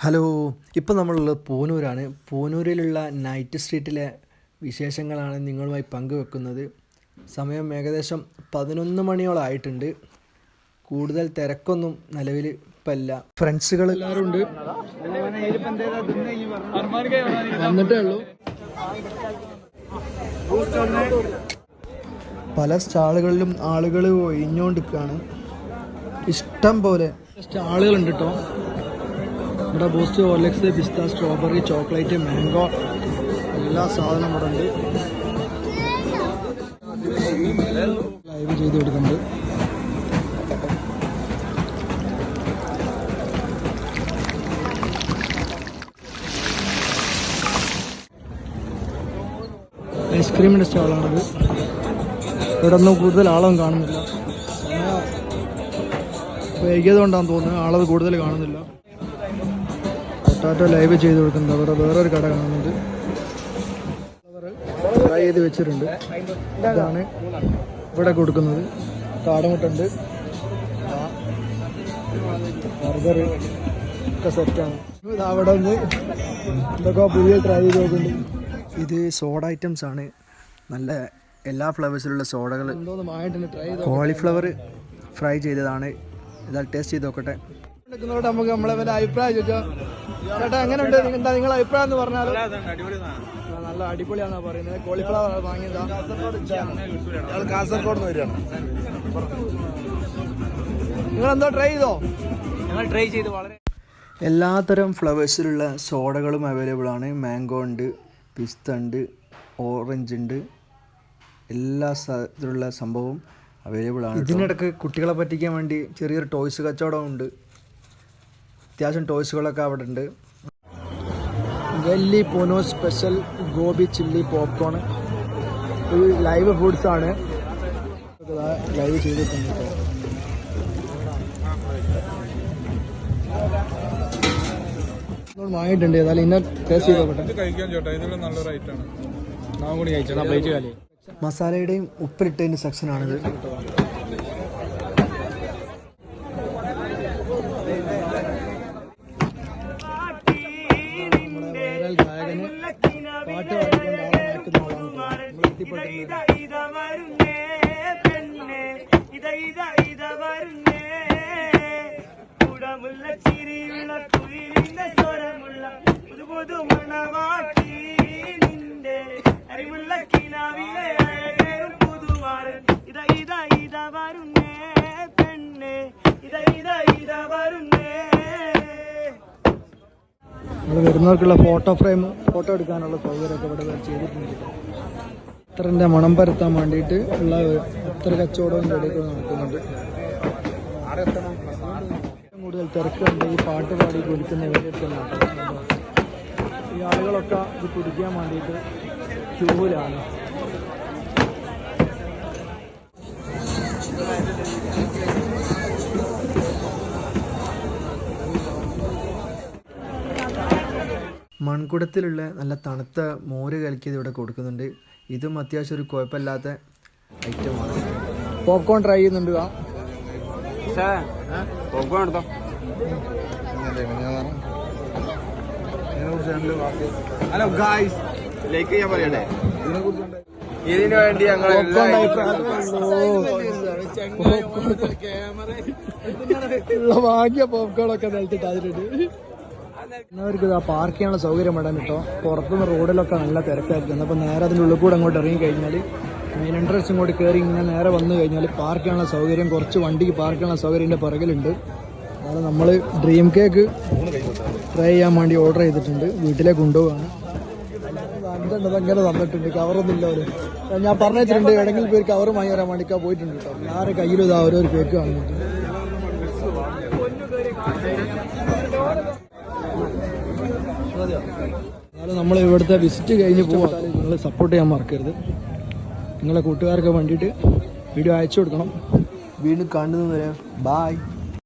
Hello, ഇപ്പോൾ നമ്മളുള്ളത് പൂനൂരാണ്. പൂനൂരിലുള്ള night സ്ട്രീറ്റിലെ വിശേഷങ്ങളാണ് നിങ്ങളുമായി പങ്കുവെക്കുന്നത്. സമയം ഏകദേശം 11 മണിയോളം ആയിട്ടുണ്ട്. കൂടുതൽ തിരക്കൊന്നും നിലവിൽ ഇപ്പം ഇല്ല. ഫ്രണ്ട്സുകൾ എല്ലാവരും ഉണ്ട്, വന്നിട്ടേ ഉള്ളൂ. പല സ്റ്റാളുകളിലും ആളുകൾ ഒഴിഞ്ഞുകൊണ്ടിരിക്കുകയാണ്. ഇഷ്ടം പോലെ സ്റ്റാളുകളുണ്ട് കേട്ടോ. ഇവിടെ ബൂസ്റ്റ്, ഹോർലിക്സ്, പിസ്ത, സ്ട്രോബെറി, ചോക്ലേറ്റ്, മാംഗോ എല്ലാ സാധനവും ഇവിടെ ഉണ്ട്. ലൈവ് ചെയ്ത് കൊടുക്കുന്നുണ്ട്. ഐസ്ക്രീമിൻ്റെ സ്റ്റാളാണിത്. ഇവിടെ ഒന്നും കൂടുതൽ ആളൊന്നും കാണുന്നില്ല. വൈകിയതുകൊണ്ടാണെന്ന് തോന്നുന്നത് ആളത് കൂടുതൽ കാണുന്നില്ല. പൊട്ടാറ്റോ ലൈവ് ചെയ്ത് കൊടുക്കുന്നുണ്ട്. അവിടെ വേറൊരു കട കാണുന്നുണ്ട്, ഫ്രൈ ചെയ്ത് വെച്ചിട്ടുണ്ട്. ഇതാണ് ഇവിടെ കൊടുക്കുന്നത്. കാടമുട്ടുണ്ട്, ബർഗർ ഒക്കെ സെറ്റാണ്. അവിടെ നിന്ന് എന്തൊക്കെ പുതിയ ട്രൈ ചെയ്ത് നോക്കുന്നുണ്ട്. ഇത് സോഡ ഐറ്റംസ് ആണ്. നല്ല എല്ലാ ഫ്ലേവേഴ്സിലുള്ള സോഡകൾ. കോളിഫ്ലവർ ഫ്രൈ ചെയ്തതാണ്. ഇതാ ടേസ്റ്റ് ചെയ്ത് നോക്കട്ടെ. നമുക്ക് നമ്മളെ അഭിപ്രായം ചോദിച്ചാൽ ചേട്ടാ എങ്ങനെയുണ്ട്, എന്താ നിങ്ങളെ അഭിപ്രായം എന്ന് പറഞ്ഞാൽ? നല്ല അടിപൊളിയാണെന്നാ പറയുന്നത്. കോളിഫ്ലവർ വാങ്ങിയതാ, കാസർഗോഡ് വരികയാണ്. നിങ്ങളെന്തോ ട്രൈ ചെയ്തോ? ഞങ്ങൾ ട്രൈ ചെയ്ത് വളരെ എല്ലാത്തരം ഫ്ലവേഴ്സിലുള്ള സോഡകളും അവൈലബിൾ ആണ്. മാംഗോ ഉണ്ട്, പിസ്ത ഉണ്ട്, ഓറഞ്ച് ഉണ്ട്, എല്ലാ ഇതിലുള്ള സംഭവവും അവൈലബിൾ ആണ്. ഇതിനിടയ്ക്ക് കുട്ടികളെ പറ്റിക്കാൻ വേണ്ടി ചെറിയൊരു ടോയ്സ് കച്ചവടം ഉണ്ട്. അത്യാവശ്യം ടോയ്സുകളൊക്കെ അവിടെ ഉണ്ട്. ഗല്ലി പൂനോ സ്പെഷ്യൽ ഗോബി ചില്ലി പോപ്കോൺ. ഇത് ലൈവ് ഫുഡ്സ് ആണ്, ലൈവ് ചെയ്തിട്ടുണ്ട്. വാങ്ങിയിട്ടുണ്ട്. ഏതായാലും ഇന്ന ടേസ്റ്റ് ചെയ്ത് നോക്കട്ടെ. മസാലയുടെയും ഉപ്പിലിട്ടതിൻ്റെ സെക്ഷനാണിത്. ഗായകന് പാട്ട് പാടിക്കൊണ്ട് ആളെ നമ്മൾ വരുന്നവർക്കുള്ള ഫോട്ടോ ഫ്രെയിം, ഫോട്ടോ എടുക്കാനുള്ള സൗകര്യമൊക്കെ ഇവിടെ ചെയ്തിട്ടുണ്ട്. അത്തറിൻ്റെ മണം പരത്താൻ വേണ്ടിയിട്ട് ഉള്ള അത്തർ കച്ചവടവും ഇടയ്ക്ക് നടക്കുന്നുണ്ട്. കൂടുതൽ തിരക്കുണ്ട്. ഈ പാട്ട് പാടി കുടിക്കുന്നവരൊക്കെ ഈ ആളുകളൊക്കെ ഇത് കുടിക്കാൻ വേണ്ടിയിട്ട് ക്യൂവിലാണ്. മൺകുടത്തിലുള്ള നല്ല തണുത്ത മോര് കലക്കിയത് ഇവിടെ കൊടുക്കുന്നുണ്ട്. ഇതും അത്യാവശ്യം ഒരു കുഴപ്പമില്ലാത്ത ഐറ്റമാണ്. പോപ്കോൺ ട്രൈ ചെയ്യുന്നുണ്ട്. ഹലോ ഗായ്സ്, ലൈക്ക് ചെയ്യാൻ പറയട്ടെ. ഇതിനു വേണ്ടി ഞങ്ങൾ വാങ്ങിയ പോപ്കോണൊക്കെ നിലത്തിട്ട് അതിലുണ്ട്. എന്നവർക്ക് ഇതാ പാർക്ക് ചെയ്യാനുള്ള സൗകര്യം വേണം കേട്ടോ. പുറത്തുനിന്ന് റോഡിലൊക്കെ നല്ല തിരക്കായിരിക്കും. അപ്പോൾ നേരെ അതിൻ്റെ ഉള്ളിൽ കൂടെ അങ്ങോട്ട് ഇറങ്ങി കഴിഞ്ഞാൽ മെയിൻ എൻട്രൻസ് ഇങ്ങോട്ട് കയറി ഇങ്ങനെ നേരെ വന്നു കഴിഞ്ഞാൽ പാർക്ക് ചെയ്യാനുള്ള സൗകര്യം, കുറച്ച് വണ്ടിക്ക് പാർക്ക് ചെയ്യാനുള്ള സൗകര്യം ഇതിൻ്റെ പുറകിലുണ്ട്. അതുപോലെ നമ്മൾ ഡ്രീം കേക്ക് ട്രൈ ചെയ്യാൻ വേണ്ടി ഓർഡർ ചെയ്തിട്ടുണ്ട്. വീട്ടിലേക്ക് കൊണ്ടുപോവാണ്. അങ്ങനെ തന്നിട്ടുണ്ട്. കവറൊന്നുമില്ല അവർ. ഞാൻ പറഞ്ഞു വെച്ചിട്ടുണ്ട് എവിടെയെങ്കിലും പേര് കവർ വാങ്ങി വരാൻ വേണ്ടിക്കാൻ പോയിട്ടുണ്ട് കേട്ടോ. ആരുടെ കയ്യിലും ഇതാ ഓരോ കേക്ക് വാങ്ങിയിട്ട്. എന്നാലും നമ്മൾ ഇവിടുത്തെ വിസിറ്റ് കഴിഞ്ഞ് പോകാൻ നിങ്ങൾ സപ്പോർട്ട് ചെയ്യാൻ മറക്കരുത്. നിങ്ങളെ കൂട്ടുകാർക്ക് വേണ്ടിയിട്ട് വീഡിയോ അയച്ചു കൊടുക്കണം. വീണ്ടും കാണുന്നത് വരെ ബായ്.